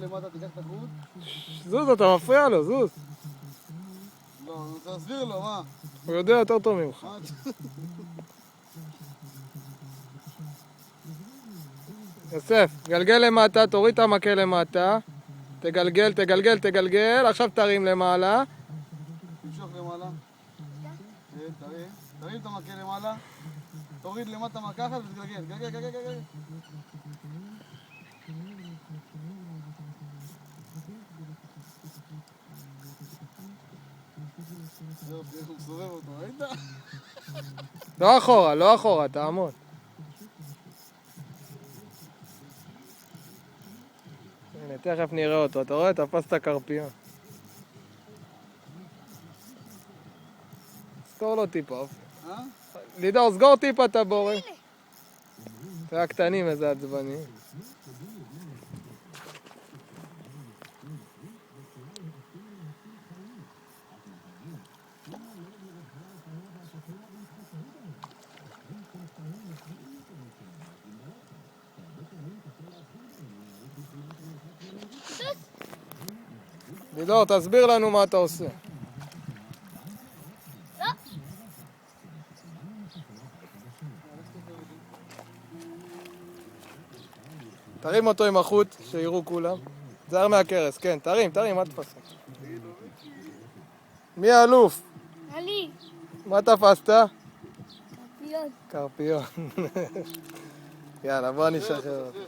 למטה, תיקח את החוט. זוז, אתה מפריע לו, זוז. לא, אני רוצה להסביר לו, מה? הוא יודע יותר טוב ממך. יוסף, גלגל למטה, תוריד את המקל למטה. תגלגל, תגלגל, תגלגל. עכשיו תרים למעלה. תמשוך למעלה. כן, תרים את המקל למעלה. תוריד למטה מהקחת ותגלגל. גלגל, גלגל, גלגל. זהו, תראה איך הוא מסובב אותו, ראית? לא אחורה, לא אחורה, תעמוד. הנה, תכף נראה אותו. אתה רואה? תפס את הקרפיון. סגור לו טיפה. לידור, סגור טיפה את הבורא. זה הקטנים איזה עצבנים. לידור, תסביר לנו מה אתה עושה. תרים אותו עם החוט, שיראו כולם. זהר מהקרס, כן, תרים, תרים, אל תפסת. מי האלוף? אני. מה תפסת? קרפיון. קרפיון. יאללה, בוא נשחרר אותו.